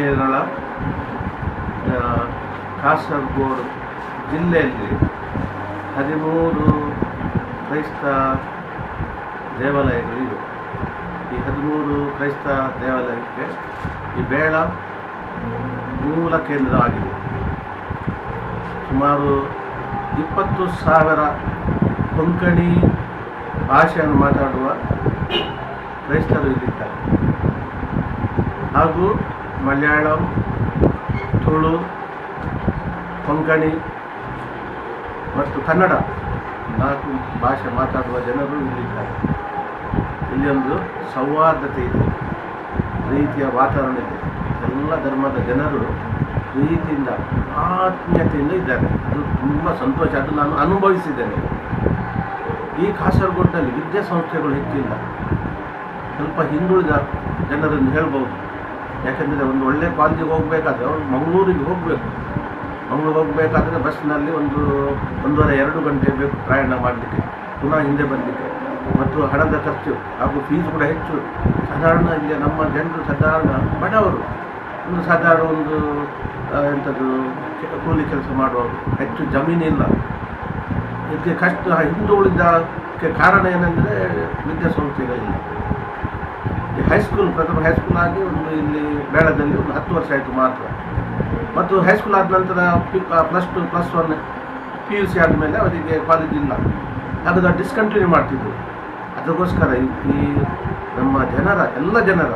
ಕೇರಳ ಕಾಸರಗೋಡು ಜಿಲ್ಲೆಯಲ್ಲಿ 13 ಕ್ರೈಸ್ತ ದೇವಾಲಯಗಳಿವೆ. ಈ 13 ಕ್ರೈಸ್ತ ದೇವಾಲಯಕ್ಕೆ ಈ ಬೇಳ ಮೂಲ ಕೇಂದ್ರ ಆಗಿದೆ. ಸುಮಾರು 20,000 ಕೊಂಕಣಿ ಭಾಷೆಯನ್ನು ಮಾತಾಡುವ ಕ್ರೈಸ್ತರು ಇಲ್ಲಿದ್ದಾರೆ. ಹಾಗೂ ಮಲಯಾಳಂ, ತುಳು, ಕೊಂಕಣಿ ಮತ್ತು ಕನ್ನಡ 4 ಭಾಷೆ ಮಾತಾಡುವ ಜನರು ಇಲ್ಲಿದ್ದಾರೆ. ಇಲ್ಲಿ ಒಂದು ಸೌಹಾರ್ದತೆ ಇದೆ, ಪ್ರೀತಿಯ ವಾತಾವರಣ ಇದೆ. ಎಲ್ಲ ಧರ್ಮದ ಜನರು ಪ್ರೀತಿಯಿಂದ ಆತ್ಮೀಯತೆಯಿಂದ ಇದ್ದಾರೆ. ಅದು ತುಂಬ ಸಂತೋಷ. ಅದು ನಾನು ಅನುಭವಿಸಿದ್ದೇನೆ. ಈ ಕಾಸರಗೋಡಿನಲ್ಲಿ ವಿದ್ಯಾಸಂಸ್ಥೆಗಳು ಹೆಚ್ಚಿಲ್ಲ, ಸ್ವಲ್ಪ ಹಿಂದುಳಿದ ಜನರನ್ನು ಹೇಳ್ಬೋದು. ಯಾಕೆಂದರೆ ಒಂದು ಒಳ್ಳೆಯ ಕಾಲೇಜಿಗೆ ಹೋಗಬೇಕಾದ್ರೆ ಅವರು ಮಂಗಳೂರಿಗೆ ಹೋಗಬೇಕು. ಮಂಗಳೂರು ಹೋಗಬೇಕಾದ್ರೆ ಬಸ್ನಲ್ಲಿ 1.5-2 ಗಂಟೆ ಬೇಕು ಪ್ರಯಾಣ ಮಾಡಲಿಕ್ಕೆ, ಪುನಃ ಹಿಂದೆ ಬರಲಿಕ್ಕೆ. ಮತ್ತು ಹಣದ ಖರ್ಚು ಹಾಗೂ ಫೀಸ್ ಕೂಡ ಹೆಚ್ಚು. ಸಾಧಾರಣ ಇಲ್ಲಿ ನಮ್ಮ ಜನರು ಸಾಧಾರಣ ಬಡವರು, ಸಾಧಾರಣ ಎಂಥದ್ದು ಕೂಲಿ ಕೆಲಸ ಮಾಡುವವರು, ಹೆಚ್ಚು ಜಮೀನಿಲ್ಲ. ಇದಕ್ಕೆ ಕಷ್ಟ ಹಿಂದುಳಿದಕ್ಕೆ ಕಾರಣ ಏನಂದರೆ ವಿದ್ಯಾಸಂಸ್ಥೆಗಳಿಲ್ಲ. ಈ ಹೈಸ್ಕೂಲ್, ಪ್ರಥಮ ಹೈಸ್ಕೂಲ್ ಆಗಿ ಇಲ್ಲಿ ಬೇಳದಲ್ಲಿ 10 ವರ್ಷ ಆಯಿತು ಮಾತ್ರ. ಮತ್ತು ಹೈಸ್ಕೂಲ್ ಆದ ನಂತರ +2, +1 PUC ಆದಮೇಲೆ ಅವರಿಗೆ ಕಾಲೇಜ್ ಇಲ್ಲ. ಹಾಗಾದ್ರೆ ಡಿಸ್ಕಂಟಿನ್ಯೂ ಮಾಡ್ತಿದ್ರು. ಅದಕ್ಕೋಸ್ಕರ ಈ ನಮ್ಮ ಎಲ್ಲ ಜನರ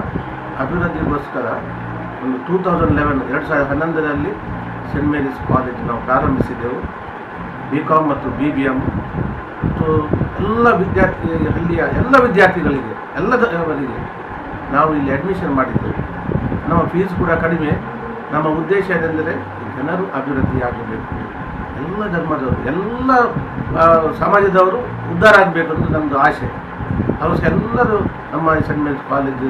ಅಭಿವೃದ್ಧಿಗೋಸ್ಕರ 2011 ಸೆಂಟ್ ಮೇರೀಸ್ ಕಾಲೇಜ್ ನಾವು ಪ್ರಾರಂಭಿಸಿದೆವು. BCom ಮತ್ತು BBM ಮತ್ತು ಹಳ್ಳಿಯ ಎಲ್ಲ ವಿದ್ಯಾರ್ಥಿಗಳಿಗೆ ಎಲ್ಲದವರಿಗೆ ನಾವು ಇಲ್ಲಿ ಅಡ್ಮಿಷನ್ ಮಾಡಿದ್ದೆವು. ನಮ್ಮ ಫೀಸ್ ಕೂಡ ಕಡಿಮೆ. ನಮ್ಮ ಉದ್ದೇಶ ಏನೆಂದರೆ ಜನರು ಅಭಿವೃದ್ಧಿಯಾಗಬೇಕು, ಎಲ್ಲ ಧರ್ಮದವರು, ಎಲ್ಲ ಸಮಾಜದವರು ಉದ್ಧಾರ ಆಗಬೇಕು ಅಂತ ನಮ್ಮದು ಆಸೆ. ಅವಶ್ಯ ಎಲ್ಲರೂ ನಮ್ಮ ಸೆಂಟ್ ಮೇರೀಸ್ ಕಾಲೇಜ್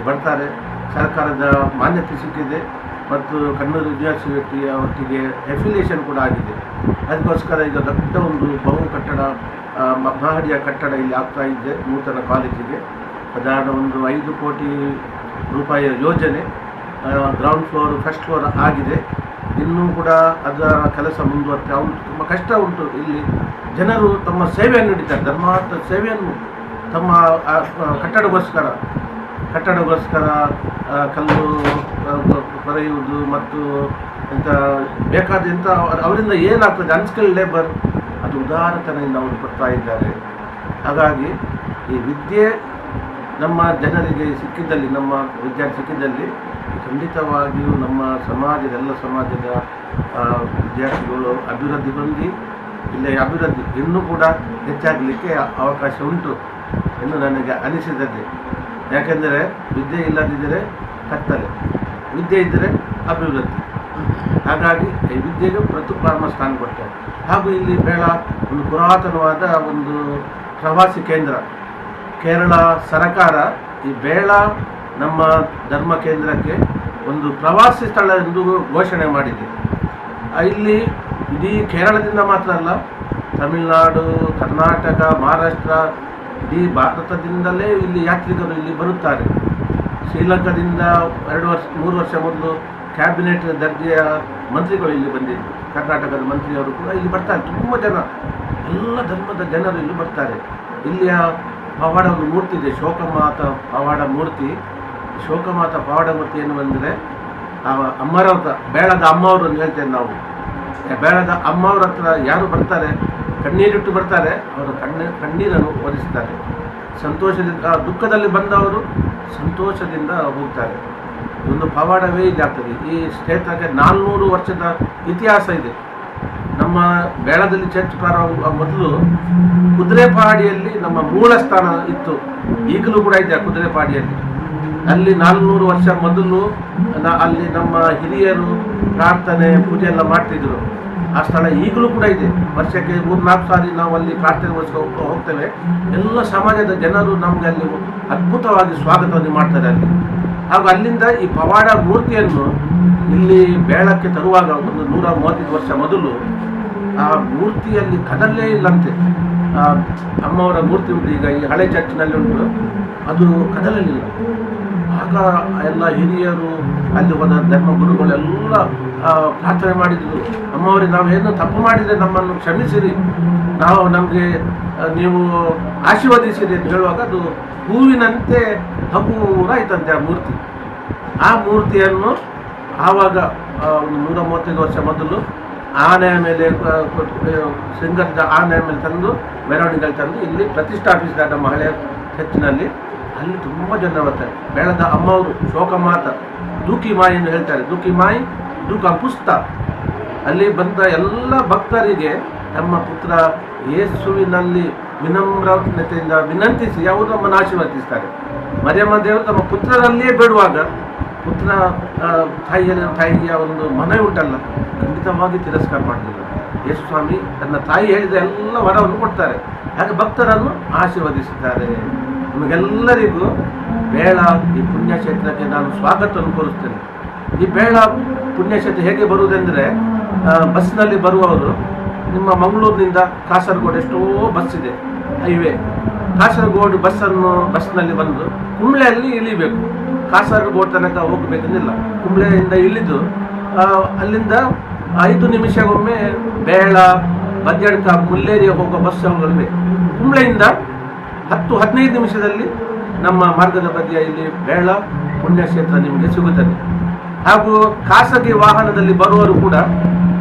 ಬರ್ತಾರೆ. ಸರ್ಕಾರದ ಮಾನ್ಯತೆ ಸಿಕ್ಕಿದೆ ಮತ್ತು ಕನ್ನಡ ಯೂನಿವರ್ಸಿಟಿಯ ಒಟ್ಟಿಗೆ ಅಫಿಲಿಯೇಷನ್ ಕೂಡ ಆಗಿದೆ. ಅದಕ್ಕೋಸ್ಕರ ಈಗ ದೊಡ್ಡ ಒಂದು ಮಹಡಿಯ ಕಟ್ಟಡ ಇಲ್ಲಿ ಆಗ್ತಾ ಇದೆ ನೂತನ ಕಾಲೇಜಿಗೆ. ಸಾಧಾರಣ 5 ಕೋಟಿ ರೂಪಾಯಿಯ ಯೋಜನೆ. ಗ್ರೌಂಡ್ ಫ್ಲೋರ್, ಫಸ್ಟ್ ಫ್ಲೋರ್ ಆಗಿದೆ. ಇನ್ನೂ ಕೂಡ ಅದರ ಕೆಲಸ ಮುಂದುವರ್ತಾ ಉಂಟು. ತುಂಬ ಕಷ್ಟ ಉಂಟು. ಇಲ್ಲಿ ಜನರು ತಮ್ಮ ಸೇವೆಯನ್ನು ನೀಡಿದ್ದಾರೆ, ಧರ್ಮಾರ್ಥ ಸೇವೆಯನ್ನು ತಮ್ಮ ಕಟ್ಟಡಗೋಸ್ಕರ ಕಲ್ಲು ಕೊರೆಯುವುದು ಮತ್ತು ಬೇಕಾದಂಥ ಅವರಿಂದ ಏನಾಗ್ತದೆ ಅನ್ಸ್ಕಿಲ್ಡ್ ಲೇಬರ್, ಅದು ಉದಾರತನೆಯಿಂದ ಅವರು ಕೊಡ್ತಾ ಇದ್ದಾರೆ. ಹಾಗಾಗಿ ಈ ವಿದ್ಯೆ ನಮ್ಮ ಜನರಿಗೆ ಸಿಕ್ಕಿದ್ದಲ್ಲಿ, ನಮ್ಮ ವಿದ್ಯಾರ್ಥಿ ಸಿಕ್ಕಿದ್ದಲ್ಲಿ ಖಂಡಿತವಾಗಿಯೂ ನಮ್ಮ ಎಲ್ಲ ಸಮಾಜದ ವಿದ್ಯಾರ್ಥಿಗಳು ಅಭಿವೃದ್ಧಿ ಹೊಂದಿ ಇಲ್ಲಿ ಅಭಿವೃದ್ಧಿ ಇನ್ನೂ ಕೂಡ ಹೆಚ್ಚಾಗಲಿಕ್ಕೆ ಅವಕಾಶ ಉಂಟು ಎಂದು ನನಗೆ ಅನಿಸಿದೆ. ಯಾಕೆಂದರೆ ವಿದ್ಯೆ ಇಲ್ಲದಿದ್ದರೆ ಕತ್ತಲೆ, ವಿದ್ಯೆ ಇದ್ದರೆ ಅಭಿವೃದ್ಧಿ. ಹಾಗಾಗಿ ಈ ವಿದ್ಯೆಗೆ ಪ್ರಥಮ ಸ್ಥಾನ ಕೊಡ್ತಾರೆ. ಹಾಗೂ ಇಲ್ಲಿ ಬೇಳ ಒಂದು ಪುರಾತನವಾದ ಒಂದು ಪ್ರವಾಸಿ ಕೇಂದ್ರ. ಕೇರಳ ಸರಕಾರ ಈ ಬೇಳ ನಮ್ಮ ಧರ್ಮ ಕೇಂದ್ರಕ್ಕೆ ಒಂದು ಪ್ರವಾಸಿ ಸ್ಥಳ ಎಂದು ಘೋಷಣೆ ಮಾಡಿದೆ. ಇಲ್ಲಿ ಇಡೀ ಕೇರಳದಿಂದ ಮಾತ್ರ ಅಲ್ಲ, ತಮಿಳುನಾಡು, ಕರ್ನಾಟಕ, ಮಹಾರಾಷ್ಟ್ರ, ಇಡೀ ಭಾರತದಿಂದಲೇ ಇಲ್ಲಿ ಯಾತ್ರಿಕರು ಇಲ್ಲಿ ಬರುತ್ತಾರೆ. ಶ್ರೀಲಂಕಾದಿಂದ 3 ವರ್ಷ ಮೊದಲು ಕ್ಯಾಬಿನೆಟ್ ದರ್ಜೆಯ ಮಂತ್ರಿಗಳು ಇಲ್ಲಿ ಬಂದಿದ್ದರು. ಕರ್ನಾಟಕದ ಮಂತ್ರಿಯವರು ಕೂಡ ಇಲ್ಲಿ ಬರ್ತಾರೆ. ತುಂಬ ಜನ, ಎಲ್ಲ ಧರ್ಮದ ಜನರು ಇಲ್ಲಿ ಬರ್ತಾರೆ. ಇಲ್ಲಿಯ ಪವಾಡ ಒಂದು ಮೂರ್ತಿ ಇದೆ, ಶೋಕಮಾತ ಪವಾಡ ಮೂರ್ತಿ. ಶೋಕಮಾತ ಪವಾಡ ಮೂರ್ತಿ ಏನು ಅಂದರೆ ಅಮ್ಮರವ್ರ ಬೇಳದ ಅಮ್ಮವರು ಅಂತ ಹೇಳ್ತೇವೆ ನಾವು. ಬೇಳದ ಅಮ್ಮವ್ರ ಹತ್ರ ಯಾರು ಬರ್ತಾರೆ, ಕಣ್ಣೀರಿಟ್ಟು ಬರ್ತಾರೆ, ಅವರು ಕಣ್ಣೀರನ್ನು ಒರೆಸ್ತಾರೆ. ಸಂತೋಷದಿಂದ, ದುಃಖದಲ್ಲಿ ಬಂದವರು ಸಂತೋಷದಿಂದ ಹೋಗ್ತಾರೆ. ಒಂದು ಪವಾಡವೇ ಇದಾಗ್ತದೆ. ಈ ಕ್ಷೇತ್ರಕ್ಕೆ 400 ವರ್ಷದ ಇತಿಹಾಸ ಇದೆ. ನಮ್ಮ ಬೇಳದಲ್ಲಿ ಚರ್ಚ್ ಪ್ರಾರಂಭ ಮೊದಲು ಕುದುರೆಪಾಡಿಯಲ್ಲಿ ನಮ್ಮ ಮೂಲ ಸ್ಥಾನ ಇತ್ತು. ಈಗಲೂ ಕೂಡ ಇದೆ ಕುದುರೆಪಾಡಿಯಲ್ಲಿ. ಅಲ್ಲಿ 400 ವರ್ಷ ಮೊದಲು ಅಲ್ಲಿ ನಮ್ಮ ಹಿರಿಯರು ಪ್ರಾರ್ಥನೆ ಪೂಜೆ ಎಲ್ಲ ಮಾಡ್ತಿದ್ರು. ಆ ಸ್ಥಳ ಈಗಲೂ ಕೂಡ ಇದೆ. ವರ್ಷಕ್ಕೆ 3-4 ಸಾರಿ ನಾವು ಅಲ್ಲಿ ಪ್ರಾರ್ಥನೆಗೋಸ್ಕರ ಹೋಗ್ತೇವೆ. ಎಲ್ಲ ಸಮಾಜದ ಜನರು ನಮಗೆ ಅಲ್ಲಿ ಅದ್ಭುತವಾಗಿ ಸ್ವಾಗತವನ್ನು ಮಾಡ್ತಾರೆ ಅಲ್ಲಿ. ಹಾಗೂ ಅಲ್ಲಿಂದ ಈ ಪವಾಡ ಮೂರ್ತಿಯನ್ನು ಇಲ್ಲಿ ಬೇಳಕ್ಕೆ ತರುವಾಗ ಒಂದು 135 ವರ್ಷ ಮೊದಲು ಆ ಮೂರ್ತಿಯಲ್ಲಿ ಕದಲೇ ಇಲ್ಲಂತೆ. ಅಮ್ಮವರ ಮೂರ್ತಿ ಉಂಟು, ಈಗ ಈ ಹಳೆ ಚರ್ಚಿನಲ್ಲಿ ಉಂಟು, ಅದು ಕದಲಲಿಲ್ಲ. ಆ ಆಗ ಎಲ್ಲ ಹಿರಿಯರು ಅಲ್ಲಿ ಹೋದ ಧರ್ಮಗುರುಗಳೆಲ್ಲ ಪ್ರಾರ್ಥನೆ ಮಾಡಿದರು, ಅಮ್ಮವರಿಗೆ ನಾವೇನು ತಪ್ಪು ಮಾಡಿದರೆ ನಮ್ಮನ್ನು ಕ್ಷಮಿಸಿರಿ, ನಮಗೆ ನೀವು ಆಶೀರ್ವದಿಸಿರಿ ಅಂತ ಹೇಳುವಾಗ ಅದು ಹೂವಿನಂತೆ ಹಗುರಾಯ್ತಂತೆ ಆ ಮೂರ್ತಿ. ಆ ಮೂರ್ತಿಯನ್ನು ಆವಾಗ ಒಂದು 135 ವರ್ಷ ಮೊದಲು ಆನೆಯ ಮೇಲೆ ಶೃಂಗರದ ಆನೆಯ ಮೇಲೆ ತಂದು ಮೆರವಣಿಗೆ ತಂದು ಇಲ್ಲಿ ಪ್ರತಿಷ್ಠಾಪಿಸಿದಾಗ ನಮ್ಮ ಹಳೆಯ ಹೆಚ್ಚಿನಲ್ಲಿ ಅಲ್ಲಿ ತುಂಬ ಜನ ಬರ್ತಾರೆ. ಬೆಳೆದ ಅಮ್ಮವರು ಶೋಕಮಾತ ದೂಕಿ ಮಾಯಿ ಎಂದು ಹೇಳ್ತಾರೆ. ದೂಕಿ ಮಾಯಿ ದೂಕ ಪುಸ್ತ. ಅಲ್ಲಿ ಬಂದ ಎಲ್ಲ ಭಕ್ತರಿಗೆ ನಮ್ಮ ಪುತ್ರ ಯೇಸುವಿನಲ್ಲಿ ವಿನಮ್ರತೆಯಿಂದ ವಿನಂತಿಸಿ ಅವರು ನಮ್ಮನ್ನು ಆಶೀರ್ವದಿಸ್ತಾರೆ. ಮರಿಯಮ್ಮ ದೇವರು ತಮ್ಮ ಪುತ್ರರಲ್ಲಿಯೇ ಬೇಡುವಾಗ ಪುತ್ರ ತಾಯಿಯ ಒಂದು ಮನವಿ ಉಂಟಲ್ಲ, ಖಂಡಿತವಾಗಿ ತಿರಸ್ಕಾರ ಮಾಡಲಿಲ್ಲ. ಯೇಸು ಸ್ವಾಮಿ ತನ್ನ ತಾಯಿ ಹೇಳಿದ ಎಲ್ಲ ವರವನ್ನು ಕೊಡ್ತಾರೆ, ಹಾಗೆ ಭಕ್ತರನ್ನು ಆಶೀರ್ವದಿಸುತ್ತಾರೆ. ನಿಮಗೆಲ್ಲರಿಗೂ ಬೇಳ ಈ ಪುಣ್ಯಕ್ಷೇತ್ರಕ್ಕೆ ನಾನು ಸ್ವಾಗತವನ್ನು ಕೋರಿಸ್ತೇನೆ. ಈ ಬೇಳ ಪುಣ್ಯಕ್ಷೇತ್ರ ಹೇಗೆ ಬರುವುದೆಂದರೆ, ಬಸ್ನಲ್ಲಿ ಬರುವವರು ನಿಮ್ಮ ಮಂಗಳೂರಿನಿಂದ ಕಾಸರಗೋಡು ಎಷ್ಟೋ ಬಸ್ ಇದೆ, ಹೈವೇ. ಕಾಸರಗೋಡು ಬಸ್ನಲ್ಲಿ ಬಂದು ಕುಂಬ್ಳೆಯಲ್ಲಿ ಇಳಿಬೇಕು. ಕಾಸರಗೋಡು ತನಕ ಹೋಗಬೇಕಂದಿಲ್ಲ. ಕುಂಬ್ಳೆಯಿಂದ ಇಳಿದು ಅಲ್ಲಿಂದ 5 ನಿಮಿಷಗೊಮ್ಮೆ ಬೇಳ, ಬಜ್ಜಡ್ಕ, ಮುಲ್ಲೇರಿಯ ಹೋಗೋ ಬಸ್ಗಳಿವೆ. ಕುಂಬ್ಳೆಯಿಂದ 10-15 ನಿಮಿಷದಲ್ಲಿ ನಮ್ಮ ಮಾರ್ಗದ ಬದಿಯ ಇಲ್ಲಿ ಬೇಳ ಪುಣ್ಯಕ್ಷೇತ್ರ ನಿಮಗೆ ಸಿಗುತ್ತದೆ. ಹಾಗೂ ಖಾಸಗಿ ವಾಹನದಲ್ಲಿ ಬರುವವರು ಕೂಡ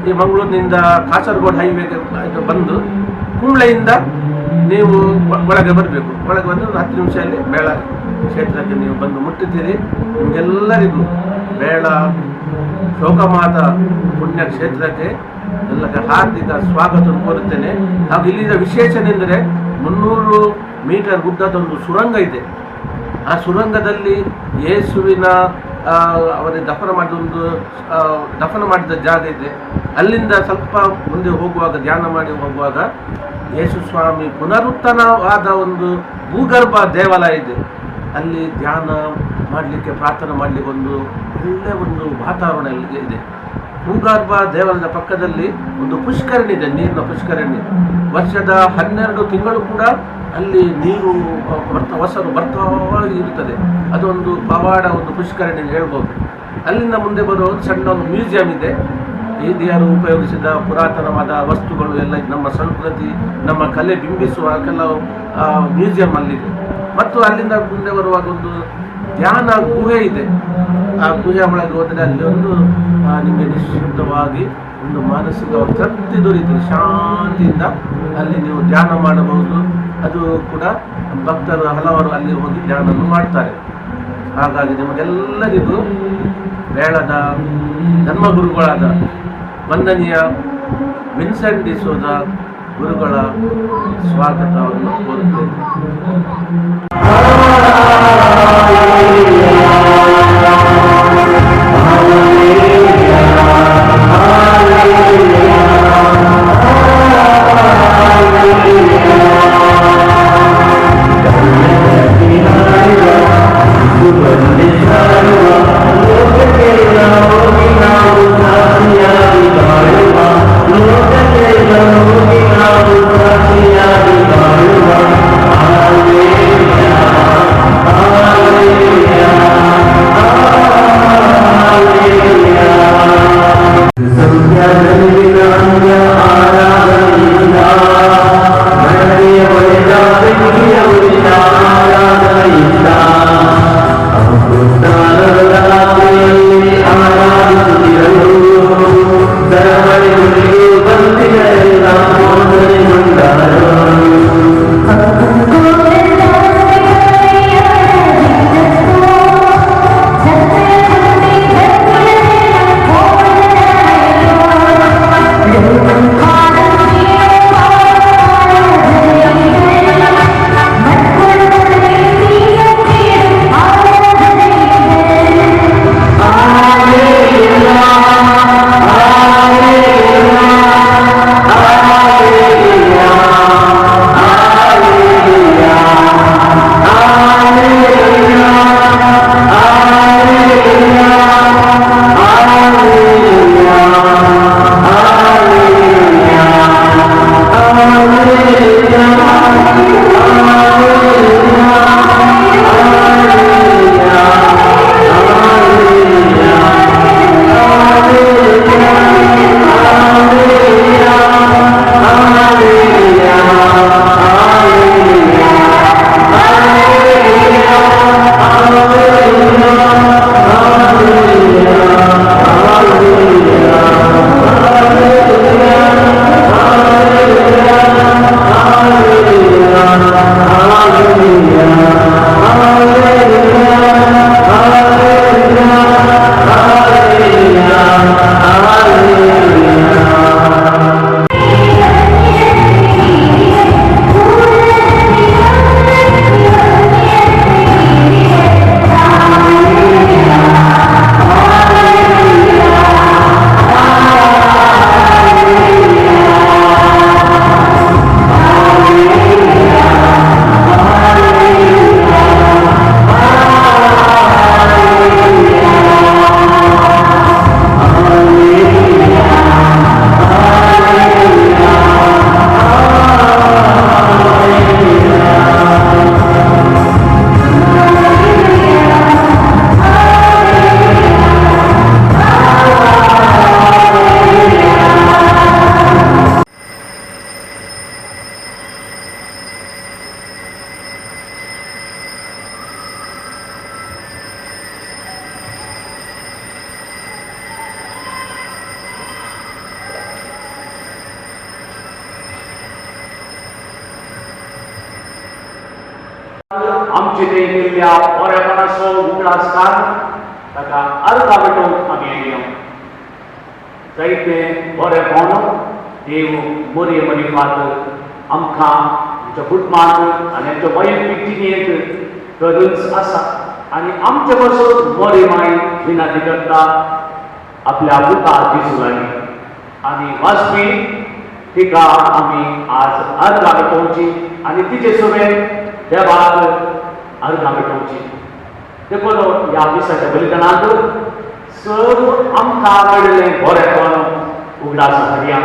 ಈ ಮಂಗಳೂರಿನಿಂದ ಕಾಸರಗೋಡು ಹೈವೇಗೆ ಬಂದು ಕುಂಬ್ಳೆಯಿಂದ ನೀವು ಒಳಗೆ ಬರಬೇಕು. ಒಳಗೆ ಬಂದು 10 ನಿಮಿಷದಲ್ಲಿ ಬೇಳ ಕ್ಷೇತ್ರಕ್ಕೆ ನೀವು ಬಂದು ಮುಟ್ಟುತ್ತೀರಿ. ನಿಮಗೆಲ್ಲರಿಗೂ ಬೇಳ ಶೋಕಮಾತ ಪುಣ್ಯಕ್ಷೇತ್ರಕ್ಕೆ ಎಲ್ಲಕ್ಕೆ ಹಾರ್ದಿಕ ಸ್ವಾಗತ ಕೋರುತ್ತೇನೆ. ಹಾಗೂ ಇಲ್ಲಿನ ವಿಶೇಷನೆಂದರೆ 300 ಮೀಟರ್ ಗುಡ್ಡದೊಂದು ಸುರಂಗ ಇದೆ. ಆ ಸುರಂಗದಲ್ಲಿ ಯೇಸುವಿನ ಅವರಿಗೆ ದಫನ ಮಾಡಿದ ಜಾಗ ಇದೆ. ಅಲ್ಲಿಂದ ಸ್ವಲ್ಪ ಮುಂದೆ ಹೋಗುವಾಗ, ಧ್ಯಾನ ಮಾಡಿ ಹೋಗುವಾಗ, ಯೇಸು ಸ್ವಾಮಿ ಪುನರುತ್ಥಾನವಾದ ಒಂದು ಭೂಗರ್ಭ ದೇವಾಲಯ ಇದೆ. ಅಲ್ಲಿ ಧ್ಯಾನ ಮಾಡಲಿಕ್ಕೆ, ಪ್ರಾರ್ಥನೆ ಮಾಡಲಿಕ್ಕೆ ಒಳ್ಳೆಯ ಒಂದು ವಾತಾವರಣ ಇದೆ. ಭೂಗರ್ಭ ದೇವಾಲಯದ ಪಕ್ಕದಲ್ಲಿ ಒಂದು ಪುಷ್ಕರಣಿ ಇದೆ, ನೀರಿನ ಪುಷ್ಕರಣಿ. ವರ್ಷದ 12 ತಿಂಗಳು ಕೂಡ ಅಲ್ಲಿ ನೀರು ಬರ್ತಾ ಇರುತ್ತದೆ. ಅದೊಂದು ಪವಾಡ, ಒಂದು ಪುಷ್ಕರಣಿ ಹೇಳ್ಬೋದು. ಅಲ್ಲಿಂದ ಮುಂದೆ ಬರುವ ಸಣ್ಣ ಒಂದು ಮ್ಯೂಸಿಯಂ ಇದೆ. ಹಿರಿಯರು ಉಪಯೋಗಿಸಿದ ಪುರಾತನವಾದ ವಸ್ತುಗಳು ಎಲ್ಲ ನಮ್ಮ ಸಂಸ್ಕೃತಿ, ನಮ್ಮ ಕಲೆ ಬಿಂಬಿಸುವ ಕೆಲವು ಮ್ಯೂಸಿಯಂ ಅಲ್ಲಿದೆ. ಮತ್ತು ಅಲ್ಲಿಂದ ಮುಂದೆ ಬರುವಾಗ ಒಂದು ಧ್ಯಾನ ಗುಹೆ ಇದೆ. ಆ ಗುಹೆ ಒಳಗೆ ಹೋದರೆ ಅಲ್ಲಿ ಒಂದು ನಿಮಗೆ ನಿಶ್ಶಬ್ದವಾಗಿ ಒಂದು ಮಾನಸಿಕ ತೃಪ್ತಿ ದೊರೆಯುತ್ತದೆ. ಶಾಂತಿಯಿಂದ ಅಲ್ಲಿ ನೀವು ಧ್ಯಾನ ಮಾಡಬಹುದು. ಅದು ಕೂಡ ಭಕ್ತರು ಹಲವರು ಅಲ್ಲಿ ಹೋಗಿ ಧ್ಯಾನವನ್ನು ಮಾಡ್ತಾರೆ. ಹಾಗಾಗಿ ನಿಮಗೆಲ್ಲರಿಗೂ ಬೇಳದ ಧರ್ಮಗುರುಗಳಾದ ವಂದನೀಯ ವಿನ್ಸೆಂಟ್ ಡಿಸೋಜ ಗುರುಗಳ ಸ್ವಾಗತವನ್ನು ಕೋರುತ್ತೇನೆ. Hallelujah. आमचे ते केल्ल्या बरेपणाचो उगडास काड ताका अर्थ भेटोवंक आमी आयल्या जायते बरेपण देव बरे बरे बात आमकां आमच्या कुटुंबांत आनी आमच्या वैयक्तीक जिणेंत गरज आसा आनी आमचे पासून बरे माय विनंती करता आपल्या पुता जेजू लागीं आनी वाचपी तिका आमी आज अर्घा भेटोवची आनी तिचे सुबेर देवाक अर्घा भेटोवची देखून ह्या दिसाच्या बलिदानांत सर्व आमकां मेळिल्लें बरेपण उगडास घडया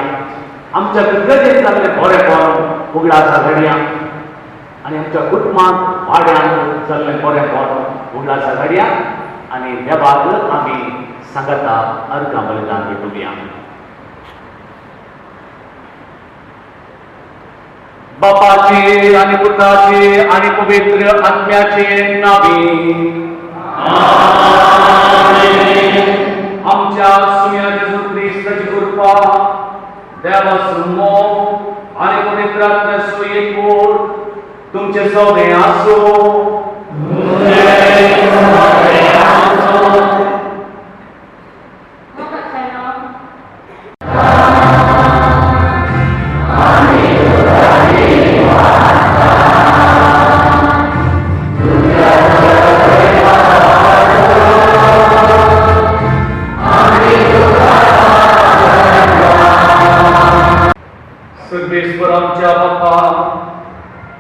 आमच्या गरजेक जाल्लें बरेपण उगडास घडया आनी आमच्या कुटुंबांत वाड्यांत जाल्लें बरेपण उगडास घडया आनी देवाक आमी सांगता अर्घा बलिदान भेटोवया बापाचे आणि पुत्राचे आणि पवित्र आत्म्याचे नावे आमच्या सुम्या जेजू ख्रिस्ताची कृपा देवाचो मोग आणि पवित्र आत्म्याचो एकवट तुमचे सगळे आसो सर्वेश्वर आमच्या बापा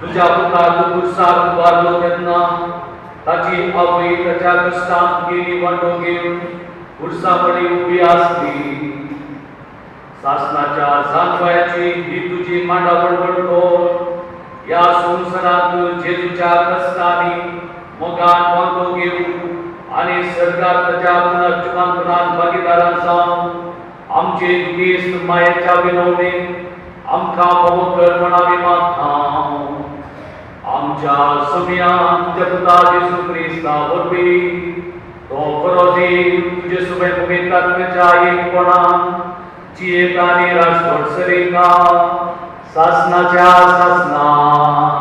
तुझ्या पुत्राक कुर्साक उबारलो तेन्ना ताची आवय ताच्या कश्टांत गेली वांटो घेवन कुर्साकडेन उबी आसली सासणाच्या जानवयाची ही तुझी मांडावळ वळखो या संवसारांत जेजूच्या कश्टांनी मोगान वांटो घेवन आनी सर्गात ताच्या पुनर्जिवंतपणांत भागीदारां जावन आमचे दुखेस्त मायेच्या विनवणेक आमकां पवित्र म्हणावे मागता आमच्या सगळ्यांक तुझ्या पुता जेजू ख्रिस्ता वरवीं तो बरो देव तुजे सुबेर पवित्र आत्म्याच्या एकपणान जियेत आनी राजवट सरिता सासणाच्या सासणान